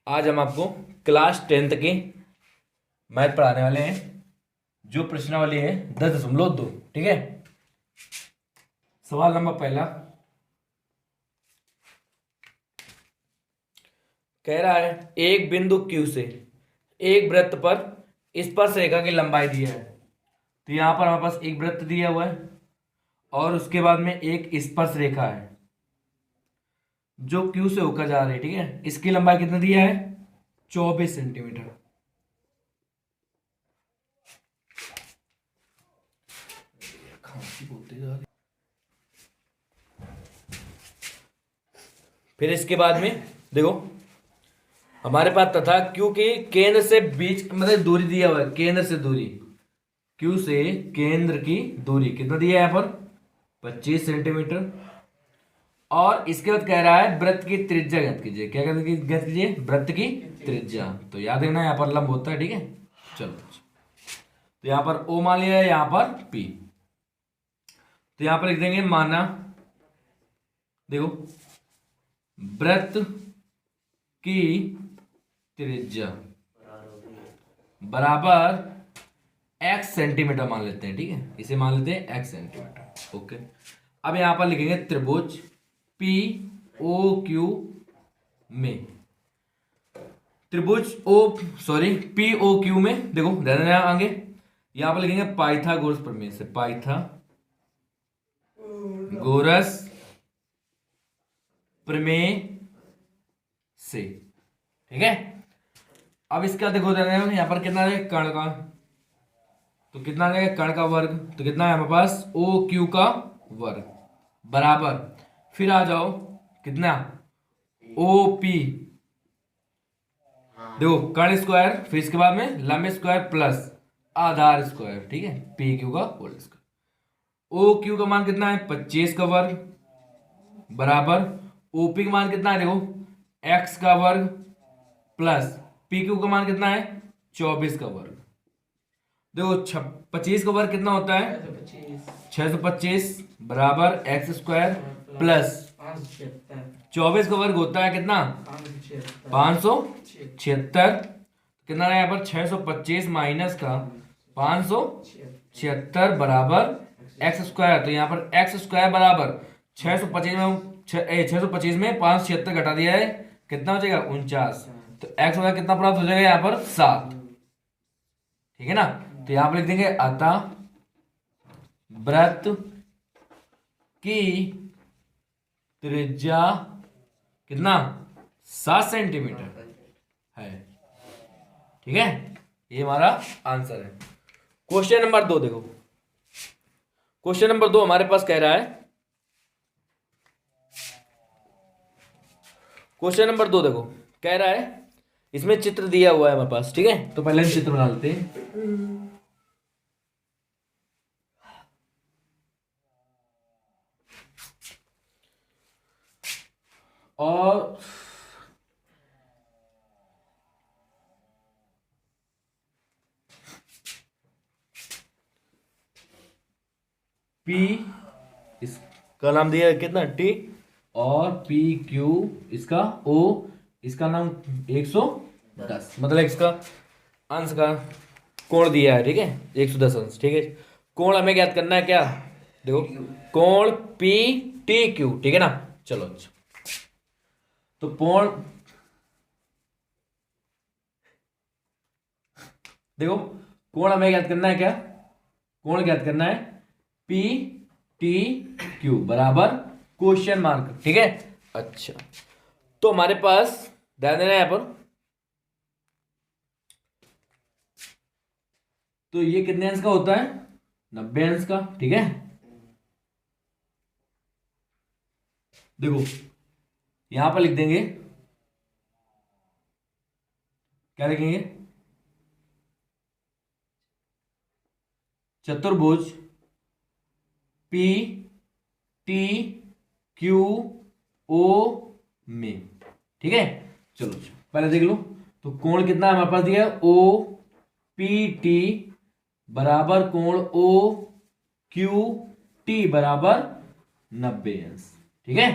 आज हम आपको क्लास 10th के मैथ पढ़ाने वाले हैं। जो प्रश्नावली है 10.2, ठीक है। सवाल नंबर पहला कह रहा है एक बिंदु Q से एक वृत्त पर स्पर्श रेखा की लंबाई दी है। तो यहां पर हमारे पास एक वृत्त दिया हुआ है और उसके बाद में एक स्पर्श रेखा है जो Q से होकर जा रही है, ठीक है। इसकी लंबाई कितना दिया है? 24 सेंटीमीटर। फिर इसके बाद में देखो हमारे पास तथा क्यू के केंद्र से बीच मतलब दूरी दिया हुआ है। केंद्र से दूरी, क्यू से केंद्र की दूरी कितना दिया है यहाँ पर? 25 सेंटीमीटर। और इसके बाद कह रहा है वृत्त की त्रिज्या ज्ञात कीजिए। क्या ज्ञात कीजिए? वृत्त की त्रिज्या। तो याद रखना यहाँ पर लंब होता है, ठीक है। चलो तो यहाँ पर ओ मान लिया है, यहाँ पर पी। तो यहाँ पर लिख देंगे माना, देखो वृत्त की त्रिज्या बराबर x सेंटीमीटर मान लेते हैं, ठीक है। इसे मान लेते हैं x सेंटीमीटर, ओके। अब यहां पर लिखेंगे त्रिभुज पी ओ क्यू में, त्रिभुज पी ओ क्यू में देखो ध्यान देना आगे यहां पर लिखेंगे पाइथागोरस प्रमेय से। पाइथागोरस प्रमेय से, ठीक है। अब इसका देखो यहां पर कितना है कर्ण का, तो कितना आ जाएगा कर्ण का वर्ग। तो कितना है हमारे पास? ओ क्यू का वर्ग बराबर, फिर आ जाओ कितना ओ पी, देखो कर्ण स्क्वायर, फिर इसके बाद में लंब स्क्वायर प्लस आधार स्क्वायर, ठीक है। पी क्यू का होल स्क्वायर। ओ क्यू का मान कितना है? 25 का वर्ग बराबर ओपी का मान कितना है? देखो एक्स का वर्ग प्लस पी क्यू का मान कितना है? 24 का वर्ग। देखो 25 का वर्ग कितना होता है? 625 बराबर एक्स स्क्वायर प्लस 24 का वर्ग होता है कितना? 576। कितना है यहाँ पर? 625 माइनस का 576 बराबर एक्स स्क्वायर। तो यहाँ पर एक्स स्क्वायर बराबर 625 में 576 घटा दिया है, कितना हो जाएगा? 49। तो एक्स वगैरह कितना प्राप्त हो जाएगा यहाँ पर? 7, ठीक है ना। तो यहां पर लिख देंगे अतः वृत्त की त्रिज्या कितना? 7 सेंटीमीटर है, ठीक है। ये हमारा आंसर है। क्वेश्चन नंबर 2 देखो, क्वेश्चन नंबर 2 हमारे पास कह रहा है, क्वेश्चन नंबर 2 देखो कह रहा है इसमें चित्र दिया हुआ है हमारे पास, ठीक है। तो पहले हम चित्र बना लेते हैं। और पी इसका नाम दिया है कितना? टी। और पी क्यू इसका ओ, इसका नाम 110, मतलब इसका अंश का कोण दिया है, ठीक है। 110 अंश, ठीक है। कोण हमें ज्ञात करना है क्या? देखो कोण पी टी क्यू, ठीक है ना। चलो अच्छा, तो कोण देखो कोण हमें ज्ञात करना है क्या? कोण ज्ञात करना है पी टी क्यू बराबर क्वेश्चन मार्क, ठीक है। अच्छा तो हमारे पास ध्यान देना है यहां पर, तो ये कितने अंश का होता है? 90 अंश का, ठीक है। देखो यहां पर लिख देंगे, क्या लिखेंगे? चतुर्भुज पी टी क्यू ओ में, ठीक है। चलो पहले देख लो, तो कोण कितना हमारे पास दिया है? ओ पी टी बराबर कोण ओ क्यू टी बराबर 90 अंश, ठीक है।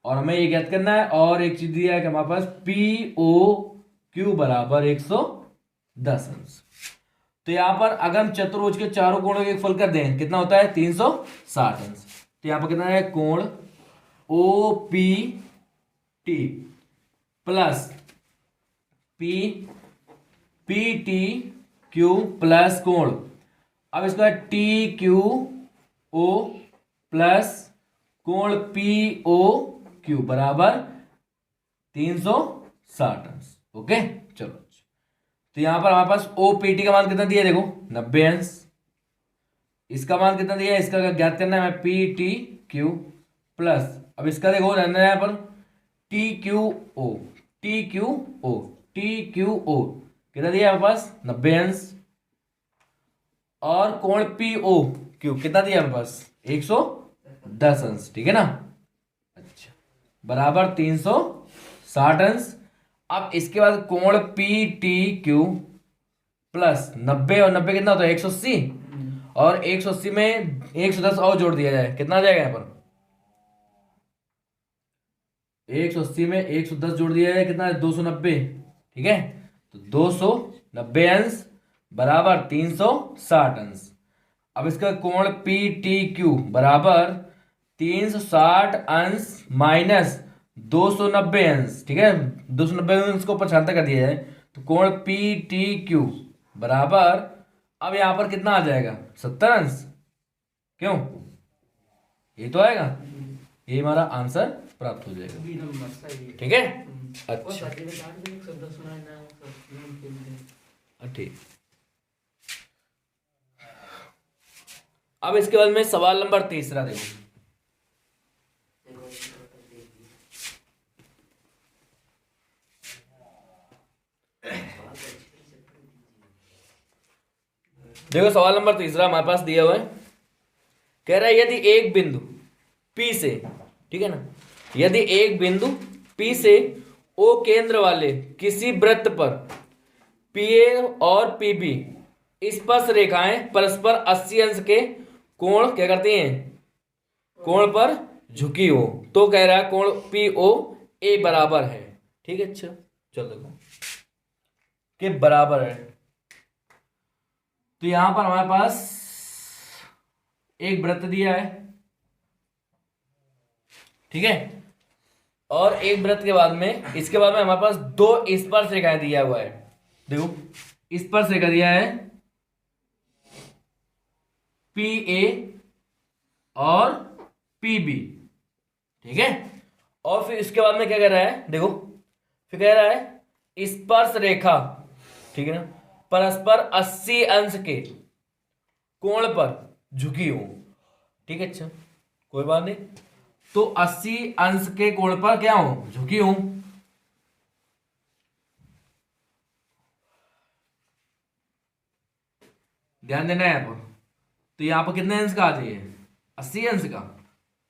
और हमें ये ज्ञात करना है, और एक चीज दिया है कि हमारे पास पी ओ क्यू बराबर 110 अंश। तो यहां पर अगर हम चतुर्भुज के चारों कोणों के फल कर दें कितना होता है 360 अंश। तो यहां पर कितना है कोण O P T plus P P T Q plus कोण, अब इसका टी क्यू ओ प्लस कोण पी ओ क्यू बराबर 360 अंश। ओके चलो, तो यहां पर हमारे पास ओ पी टी का मान कितना दिया है देखो 90 अंश, इसका मान कितना दिया है, इसका ज्ञात करना है पी टी क्यू प्लस, अब इसका देखो रहना है यहाँ पर T Q O T Q O T Q O कितना दिया है हमारे पास 90 अंश, और कोण पी ओ क्यू कितना दिया हमारे पास 110 अंश। ठीक है ना, अच्छा बराबर 360 अंश। अब इसके बाद कोण पी टी क्यू प्लस 90 और 90 कितना होता है 180, और 180 में 110 और जोड़ दिया जाए कितना आ जाएगा यहाँ पर 180 में 110 जोड़ दिया जाए कितना है 290। ठीक है, तो 290 अंश बराबर 360 अंश। अब इसका कोण पी टी क्यू बराबर 360 अंश माइनस 290 अंश। ठीक है, 290 अंश को 75 कर दिया जाए तो कोण पी टी क्यू बराबर, अब यहां पर कितना आ जाएगा 70 अंश, क्यों ये तो आएगा, ये हमारा आंसर प्राप्त हो जाएगा। ठीक है, अच्छा ठीक। अब इसके बाद में सवाल नंबर तीसरा देखो, देखो सवाल नंबर तीसरा हमारे पास दिया हुआ है, कह रहा है यदि एक बिंदु P से, ठीक है ना, यदि एक बिंदु P से O केंद्र वाले किसी वृत्त पर PA और PB स्पर्श रेखाएं परस्पर 80 अंश के कोण क्या करती हैं, कोण पर झुकी हो, तो कह रहा है कोण PO A बराबर है। ठीक है, अच्छा चलो देखो कि बराबर है, तो यहां पर हमारे पास एक वृत्त दिया है, ठीक है, और एक वृत्त के बाद में इसके बाद में हमारे पास दो स्पर्श रेखाएं दिया हुआ है। देखो स्पर्श रेखा दिया है पी ए और पी बी, ठीक है, और फिर इसके बाद में क्या कह रहा है, देखो फिर कह रहा है स्पर्श रेखा, ठीक है ना, परस्पर 80 अंश के कोण पर झुकी हो। ठीक है, अच्छा कोई बात नहीं, तो 80 अंश के कोण पर क्या हो झुकी हूं, ध्यान देना है यहाँ पर, तो यहां पर कितने अंश का आ जाइए 80 अंश का।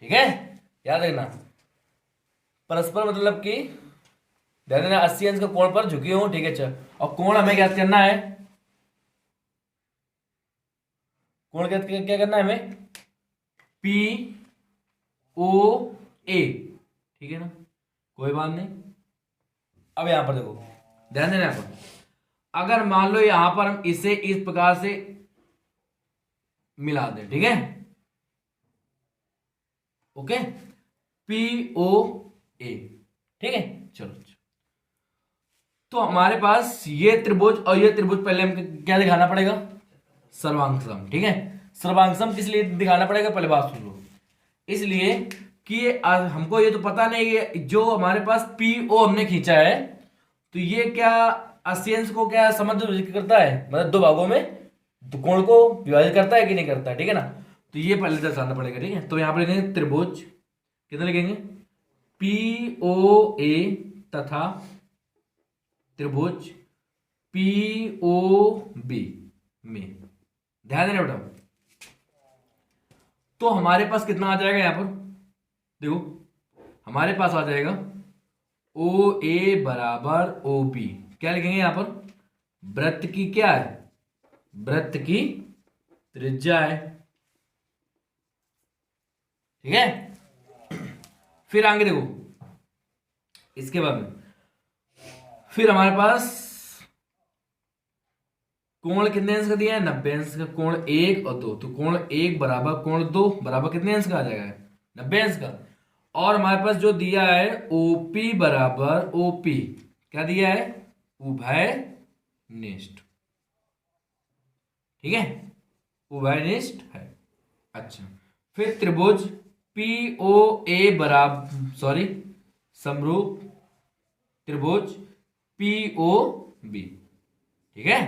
ठीक है, याद रखना परस्पर मतलब कि ध्यान देना 80 अंश का कोण पर झुकी हूं। ठीक है, अच्छा, और कोण हमें ज्ञात करना है, कोण क्या करना है हमें पी ओ ए, ठीक है ना, कोई बात नहीं। अब यहां पर देखो ध्यान देना, यहां पर अगर मान लो यहां पर हम इसे इस प्रकार से मिला दें, ठीक है, ओके पी ओ ए, ठीक है, चलो तो हमारे पास ये त्रिभुज और ये त्रिभुज पहले हम क्या दिखाना पड़ेगा सर्वांगसम। ठीक है, सर्वांगसम किस लिए दिखाना पड़ेगा पहले बात सुन लो, इसलिए कि हमको ये तो पता नहीं है जो हमारे पास पी ओ हमने खींचा है तो ये क्या 80 अंश को क्या समद्विभाजित करता है, मतलब दो भागों में तो कोण को विभाजित करता है कि नहीं करता है। ठीक है ना, तो ये पहले दर्शाना पड़ेगा। ठीक है, तो यहां पर लिखेंगे त्रिभुज, कितना लिखेंगे पी ओ ए तथा त्रिभुज पी ओ बी में, ध्यान देना बेटा, तो हमारे पास कितना आ जाएगा यहां पर देखो, हमारे पास आ जाएगा ओ ए बराबर ओ बी, क्या लिखेंगे यहां पर वृत्त की क्या है, वृत्त की त्रिज्या है। ठीक है, फिर आगे देखो इसके बाद में फिर हमारे पास कोण कितने अंश का दिया है, 90 अंश का। कोण 1 और 2, तो कोण 1 बराबर कोण 2 बराबर कितने अंश का आ जाएगा, 90 अंश का। और हमारे पास जो दिया है ओपी बराबर ओपी, क्या दिया है, उभयनिष्ठ। ठीक है, उभयनिष्ठ है। अच्छा, फिर त्रिभुज पी ओ ए बराबर सॉरी समरूप त्रिभुज पी ओ बी। ठीक है,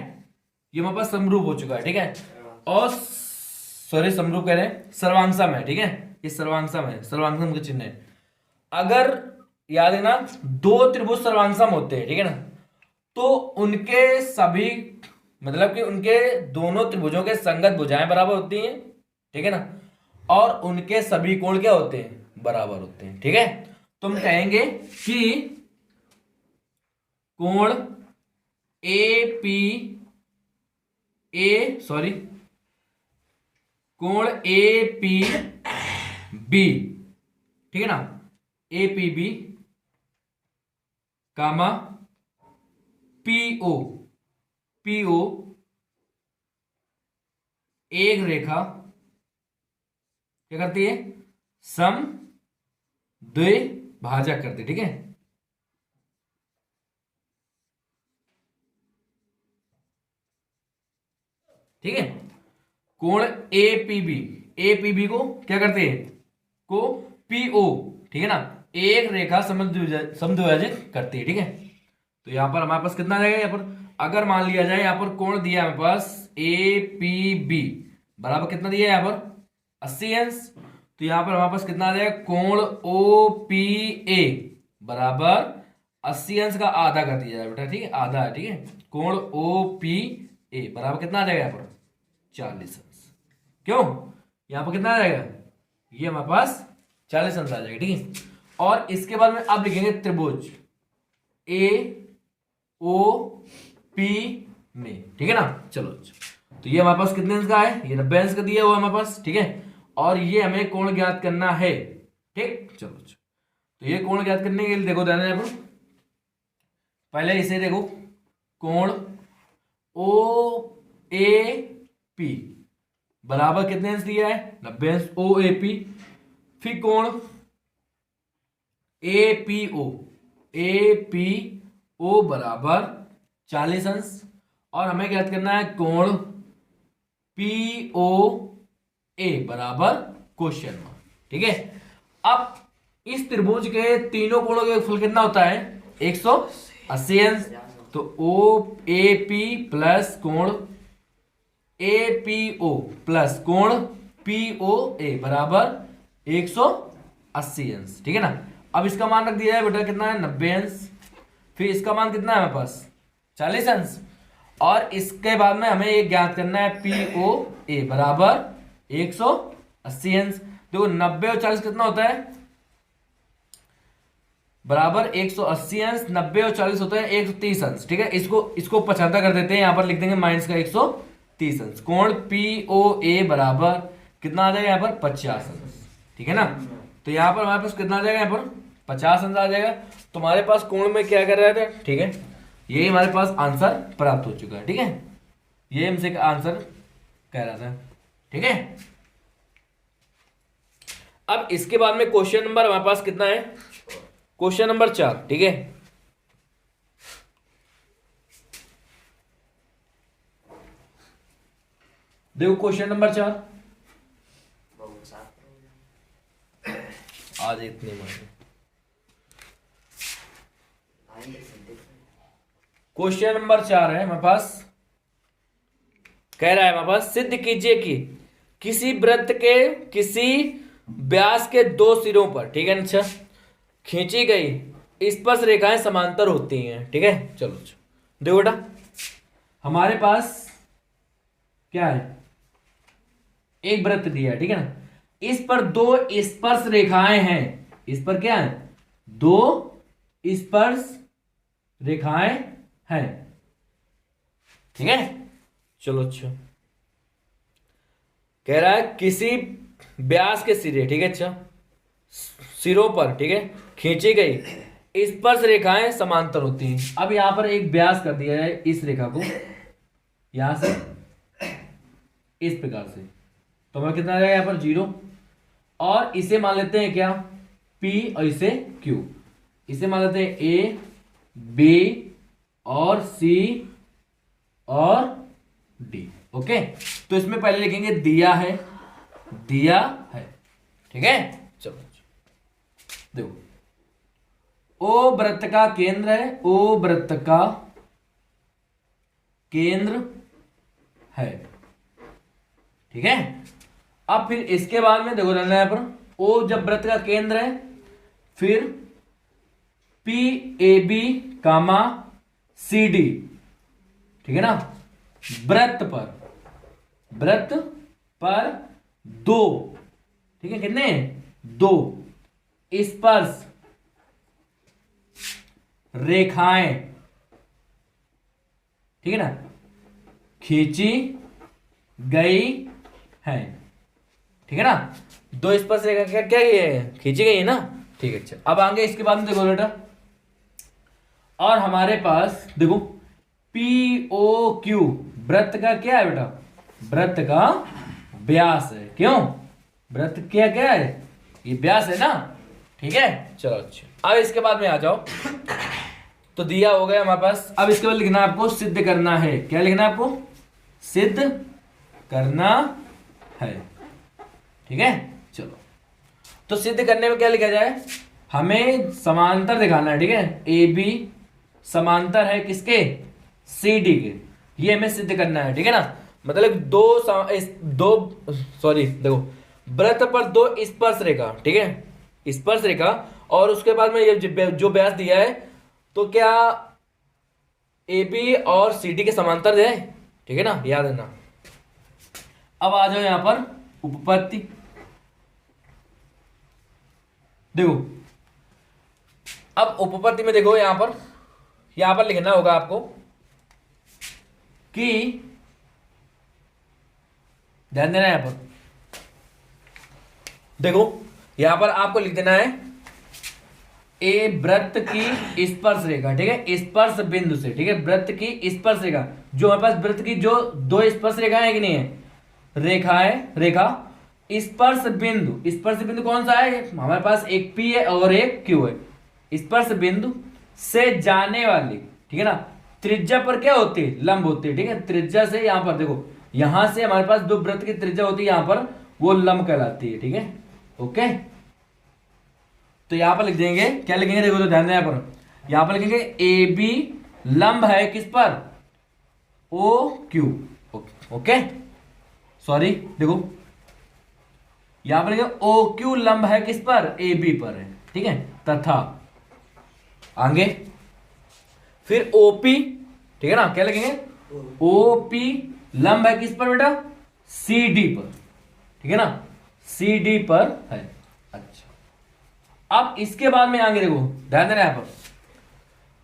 ये हमारे पास समरूप हो चुका है। ठीक है, और सॉरी समरूप कह रहे हैं, सर्वांगसम है। ठीक है, ये सर्वांगसम है, सर्वांगसम का चिन्ह है। अगर याद है ना, दो त्रिभुज सर्वांगसम होते हैं, ठीक है ना, तो उनके सभी मतलब कि उनके दोनों त्रिभुजों के संगत भुजाएं बराबर होती हैं। ठीक है ना, और उनके सभी कोण क्या होते हैं, बराबर होते हैं। ठीक है, तो हम कहेंगे कि कोण ए पी ए सॉरी कोण ए पी बी, ठीक है ना, A P B comma PO PO एक रेखा क्या करती है, सम द्विभाजक करती है। ठीक है, ठीक है, कोण एपीबी को क्या करते हैं, को पीओ, ठीक है ना, एक रेखा समद्विभाजित करती है। ठीक है, तो यहां पर हमारे पास कितना आ जाएगा, यहां पर अगर मान लिया जाए यहां पर कोण दिया हमारे पास ए पी बी बराबर कितना दिया है, यहां पर 80 अंश, तो यहां पर हमारे पास कितना आ जाएगा, कोण ओ पी ए बराबर 80 अंश का आधा कर दिया जाए बेटा। ठीक है, आधा है। ठीक है, कोण ओ पी ए बराबर कितना आ जाएगा, यहां पर 40 अंश। क्यों, यहां पर कितना आ जाएगा, ये हमारे पास 40 अंश आ जाएगा। ठीक है, और इसके बाद में अब लिखेंगे त्रिभुज ए ओ पी में। ठीक है ना, चलो, तो ये हमारे पास कितने अंश का है, ये 90 अंश का दिया हुआ हमारे पास। ठीक है, और ये हमें कोण ज्ञात करना है। ठीक, चलो, तो ये कोण ज्ञात करने के लिए देखो ध्यान देना, पहले इसे देखो, कोण ओ ए पी बराबर कितने अंश दिया है, 90 अंश, ओ ए पी। फिर कोण ए पी ओ बराबर 40 अंश, और हमें ज्ञात करना है कोण पी ओ ए बराबर क्वेश्चन मार्क। ठीक है, अब इस त्रिभुज के तीनों कोणों का फल कितना होता है, 180 अंश। तो ओ ए पी प्लस कोण ए पी ओ प्लस कोण पी ओ ए बराबर 180 अंश। ठीक है ना, अब इसका मान रख दिया है बेटा कितना है, 90 अंश। फिर इसका मान कितना है हमारे पास, 40 अंश, और इसके बाद में हमें ये ज्ञात करना है पी ओ ए बराबर 180 अंश। देखो 90 और 40 कितना होता है, बराबर 180 अंश, 90 और 40 होता है 130 अंश। ठीक है, इसको 75 कर देते हैं, यहां पर लिख देंगे माइनस का 130 अंश। कोण पी ओ ए बराबर कितना आ जाएगा, यहां पर 50 अंश। ठीक है ना, तो यहां पर हमारे पास कितना आ जाएगा, यहां पर 50 अंश आ जाएगा। तो हमारे पास कोण में क्या कर रहे थे, ठीक है, यही हमारे पास आंसर प्राप्त हो चुका है। ठीक है, ये हमसे आंसर कह रहा था। ठीक है, अब इसके बाद में क्वेश्चन नंबर हमारे पास कितना है, क्वेश्चन नंबर 4। ठीक है, देखो क्वेश्चन नंबर 4, आज इतने क्वेश्चन नंबर 4 है हमारे पास, कह रहा है हमारे पास, सिद्ध कीजिए कि किसी वृत्त के किसी व्यास के दो सिरों पर, ठीक है, अच्छा, खींची गई स्पर्श रेखाएं समांतर होती हैं। ठीक है, चलो देखो बेटा, हमारे पास क्या है, एक वृत्त दिया है। ठीक है ना, इस पर दो स्पर्श रेखाएं हैं, इस पर क्या है, दो स्पर्श रेखाएं हैं। ठीक है, चलो, अच्छा, कह रहा है किसी व्यास के सिरे, ठीक है, अच्छा, सिरों पर, ठीक है, खींची गई स्पर्श रेखाएं समांतर होती हैं। अब यहां पर एक व्यास कर दिया है इस रेखा को, यहां से इस प्रकार से, तो हमें कितना आ जाएगा यहां पर 0, और इसे मान लेते हैं क्या P और इसे Q, इसे मान लेते हैं A B और C और D। ओके, तो इसमें पहले लिखेंगे दिया है, दिया है, ठीक है। चलो देखो, ओ वृत्त का केंद्र है, ओ वृत्त का केंद्र है, ठीक है। अब फिर इसके बाद में देखो रहना है यहां पर, ओ जब वृत्त का केंद्र है, फिर P A B comma C D, ठीक है ना, वृत्त पर दो, ठीक है, कितने, दो स्पर्श रेखाएं, ठीक है ना, खींची गई है, ठीक है ना, दो स्पर्श रेखा क्या क्या ये खींची गई है ना, ठीक है। अच्छा, अब आगे इसके बाद में देखो बेटा, और हमारे पास देखो पी ओ क्यू वृत्त का क्या है बेटा, वृत्त का व्यास है, क्यों, वृत्त क्या क्या है, ये व्यास है ना, ठीक है। चलो अच्छा, अब इसके बाद में आ जाओ, तो दिया हो गया हमारे पास। अब इसके बाद लिखना है आपको, सिद्ध करना है, क्या लिखना है आपको, सिद्ध करना है, ठीक है। चलो, तो सिद्ध करने में क्या लिखा जाए, हमें समांतर दिखाना है, ठीक है, ए बी समांतर है किसके, सी डी के, ये हमें सिद्ध करना है, ठीक है ना। मतलब देखो, वृत्त पर दो स्पर्श रेखा, ठीक है, स्पर्श रेखा, और उसके बाद में ये जो व्यास दिया है, तो क्या ए बी और सी डी के समांतर है, ठीक है ना, याद रखना। अब आ जाओ यहां पर उपपत्ति, देखो, अब उपपत्ति में देखो यहां पर लिखना होगा आपको कि, ध्यान देना यहां पर, देखो यहां पर आपको लिख देना है ए वृत्त की स्पर्श रेखा, ठीक है, स्पर्श बिंदु से, ठीक है, वृत्त की स्पर्श रेखा, जो हमारे पास वृत्त की जो दो स्पर्श रेखाएं है कि नहीं है, रेखा स्पर्श बिंदु कौन सा है, हमारे पास एक P है और एक Q है, स्पर्श बिंदु से जाने वाली, ठीक है ना, त्रिज्या पर क्या होती है, लंब होती है, ठीक है, त्रिज्या से यहां पर देखो, यहां से हमारे पास जो वृत्त की त्रिज्या होती है यहां पर, वो लंब कहलाती है, ठीक है। ओके, तो यहां पर लिख देंगे, क्या लिखेंगे, देखो तो ध्यान दें, यहां पर लिखेंगे ए बी लंब है किस पर, ओ क्यू, ओके, सॉरी देखो यहां पर लिखेंगे ओ क्यू लंब है किस पर, ए बी पर है, ठीक है, तथा आगे फिर ओपी, ठीक है ना, क्या लिखेंगे, ओपी लंब है किस पर बेटा, सी डी पर, ठीक है ना, सी डी पर है। अच्छा, अब इसके बाद में आगे देखो, ध्यान देना यहां पर,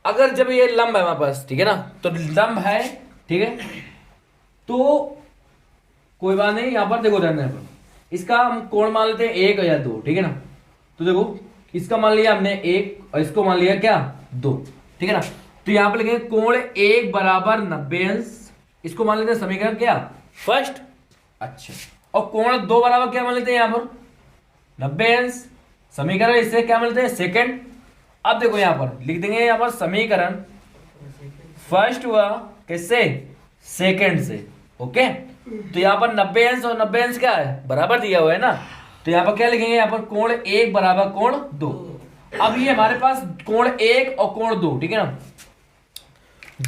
अगर जब ये लंब है हमारे पास, ठीक है ना, तो लंब है, ठीक है, तो कोई बात नहीं, यहां पर देखो ध्यान देना पर, इसका हम कोण मान लेते हैं 1 या 2, ठीक है ना, तो देखो इसका मान लिया हमने 1 और इसको मान लिया क्या 2, ठीक है ना, तो यहां पर लिखेंगे कोण 1 बराबर 90 अंश, इसको मान लेते हैं समीकरण क्या फर्स्ट, अच्छा, और कोण 2 बराबर क्या मान लेते हैं यहां पर 90 अंश, समीकरण इससे क्या मिलते हैं सेकंड। अब देखो यहां पर लिख देंगे, यहां पर समीकरण फर्स्ट हुआ किससे, सेकंड से, ओके, तो यहां पर 90 अंश और 90 अंश क्या है, बराबर दिया हुआ है ना, तो यहां पर क्या लिखेंगे, यहां पर कोण 1 बराबर कोण 2। अब ये हमारे पास कोण 1 और कोण 2, ठीक है ना,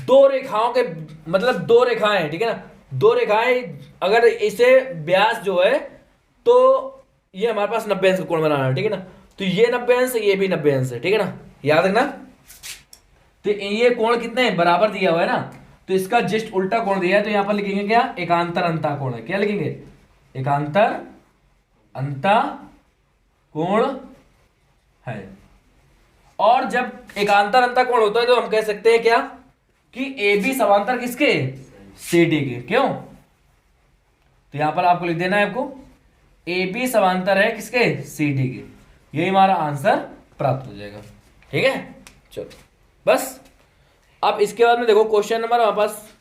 दो रेखाओं के मतलब दो रेखाएं, ठीक है ना, दो रेखाएं, अगर इसे व्यास जो है, तो ये हमारे पास 90 अंश का कोण बनाना है, ठीक है ना, तो ये 90 अंश, ये भी 90 अंश है, ठीक है ना, याद रखना। तो ये कोण कितने हैं, बराबर दिया हुआ है ना, तो इसका जस्ट उल्टा कोण दिया है, तो यहां पर लिखेंगे क्या, एकांतर अंता कोण है, क्या लिखेंगे, एकांतर अंता कोण है। और जब एकांतर अंता कोण होता है तो हम कह सकते हैं क्या कि ए बी समांतर किसके, सी डी के, क्यों, तो यहां पर आपको लिख देना है, आपको ए बी समांतर है किसके, सी डी के, यही हमारा आंसर प्राप्त हो जाएगा, ठीक है। चलो बस। अब इसके बाद में देखो क्वेश्चन नंबर हमारे पास